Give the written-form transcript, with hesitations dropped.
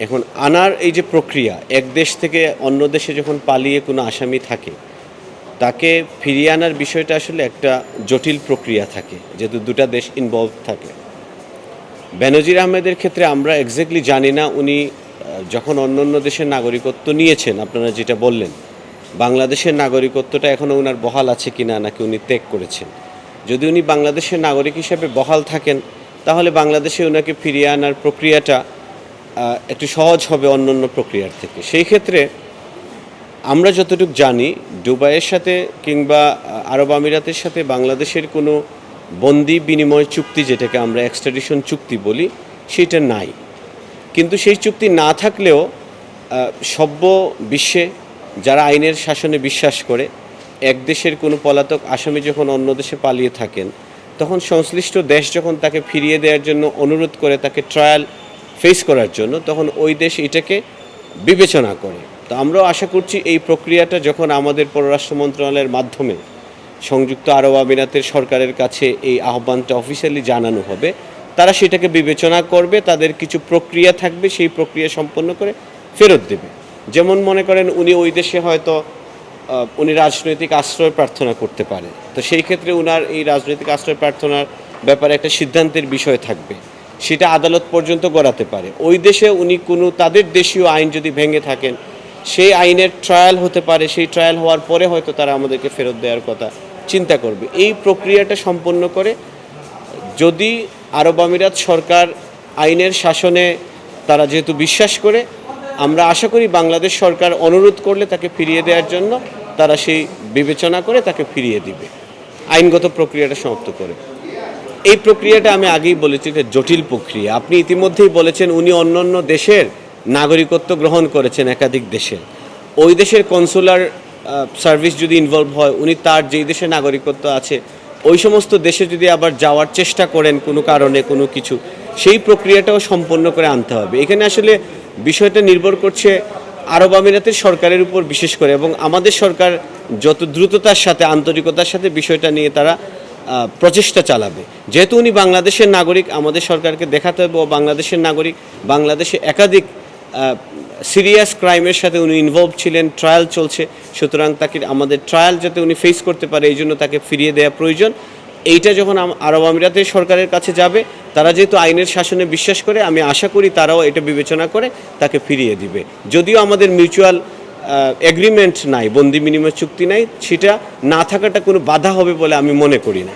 এখন আনার এই যে প্রক্রিয়া, এক দেশ থেকে অন্য দেশে যখন পালিয়ে কোনো আসামি থাকে, তাকে ফিরিয়ে আনার বিষয়টা আসলে একটা জটিল প্রক্রিয়া থাকে, যেহেতু দুটা দেশ ইনভলভ থাকে। বেনজির আহমেদের ক্ষেত্রে আমরা এক্স্যাক্টলি জানি না উনি যখন অন্য দেশের নাগরিকত্ব নিয়েছেন, আপনারা যেটা বললেন, বাংলাদেশের নাগরিকত্বটা এখনও ওনার বহাল আছে কিনা, নাকি উনি ত্যাগ করেছেন। যদি উনি বাংলাদেশের নাগরিক হিসেবে বহাল থাকেন, তাহলে বাংলাদেশে ওনাকে ফিরিয়ে আনার প্রক্রিয়াটা একটু সহজ হবে অন্য প্রক্রিয়ার থেকে। সেই ক্ষেত্রে আমরা যতটুকু জানি, দুবাইয়ের সাথে কিংবা আরব আমিরাতের সাথে বাংলাদেশের কোনো বন্দি বিনিময় চুক্তি, যেটাকে আমরা এক্সট্রাডিশন চুক্তি বলি, সেটা নাই। কিন্তু সেই চুক্তি না থাকলেও সভ্য বিশ্বে যারা আইনের শাসনে বিশ্বাস করে, এক দেশের কোনো পলাতক আসামি যখন অন্য দেশে পালিয়ে থাকেন, তখন সংশ্লিষ্ট দেশ যখন তাকে ফিরিয়ে দেওয়ার জন্য অনুরোধ করে, তাকে ট্রায়াল ফেস করার জন্য, তখন ওই দেশ এটাকে বিবেচনা করে। তো আমরাও আশা করছি এই প্রক্রিয়াটা যখন আমাদের পররাষ্ট্র মন্ত্রণালয়ের মাধ্যমে সংযুক্ত আরব আমিরাতের সরকারের কাছে এই আহ্বানটা অফিসিয়ালি জানানো হবে, তারা সেটাকে বিবেচনা করবে, তাদের কিছু প্রক্রিয়া থাকবে, সেই প্রক্রিয়া সম্পন্ন করে ফেরত দেবে। যেমন মনে করেন উনি ওই দেশে হয়তো উনি রাজনৈতিক আশ্রয় প্রার্থনা করতে পারে, তো সেই ক্ষেত্রে উনার এই রাজনৈতিক আশ্রয় প্রার্থনার ব্যাপারে একটা সিদ্ধান্তের বিষয় থাকবে, সেটা আদালত পর্যন্ত গড়াতে পারে। ওই দেশে উনি কোনো তাদের দেশীয় আইন যদি ভেঙে থাকেন, সেই আইনের ট্রায়াল হতে পারে, সেই ট্রায়াল হওয়ার পরে হয়তো তারা আমাদেরকে ফেরত দেওয়ার কথা চিন্তা করবে। এই প্রক্রিয়াটা সম্পন্ন করে যদি আরব আমিরাত সরকার আইনের শাসনে তারা যেহেতু বিশ্বাস করে, আমরা আশা করি বাংলাদেশ সরকার অনুরোধ করলে তাকে ফিরিয়ে দেওয়ার জন্য তারা সেই বিবেচনা করে তাকে ফিরিয়ে দিবে, আইনগত প্রক্রিয়াটা সমাপ্ত করে। এই প্রক্রিয়াটা আমি আগেই বলেছি যে জটিল প্রক্রিয়া। আপনি ইতিমধ্যেই বলেছেন উনি অন্য দেশের নাগরিকত্ব গ্রহণ করেছেন, একাধিক দেশের। ওই দেশের কনসুলার সার্ভিস যদি ইনভলভ হয়, উনি তার যেই দেশের নাগরিকত্ব আছে ওই সমস্ত দেশে যদি আবার যাওয়ার চেষ্টা করেন কোনো কারণে কোনো কিছু, সেই প্রক্রিয়াটাও সম্পন্ন করে আনতে হবে। এখানে আসলে বিষয়টা নির্ভর করছে আরব আমিরাতের সরকারের উপর বিশেষ করে, এবং আমাদের সরকার যত দ্রুততার সাথে, আন্তরিকতার সাথে বিষয়টা নিয়ে তারা প্রচেষ্টা চালাবে। যেহেতু উনি বাংলাদেশের নাগরিক, আমাদের সরকারকে দেখাতে হবে ও বাংলাদেশের নাগরিক, বাংলাদেশে একাধিক সিরিয়াস ক্রাইমের সাথে উনি ইনভলভ ছিলেন, ট্রায়াল চলছে, সুতরাং তাকে আমাদের ট্রায়াল যাতে উনি ফেস করতে পারে এই জন্য তাকে ফিরিয়ে দেওয়া প্রয়োজন। এইটা যখন আরব আমিরাতের সরকারের কাছে যাবে, তারা যেহেতু আইনের শাসনে বিশ্বাস করে, আমি আশা করি তারাও এটা বিবেচনা করে তাকে ফিরিয়ে দিবে। যদিও আমাদের মিউচুয়াল এগ্রিমেন্ট নাই, বন্দি বিনিময় চুক্তি নাই, সেটা না থাকাটা কোনো বাধা হবে বলে আমি মনে করি না।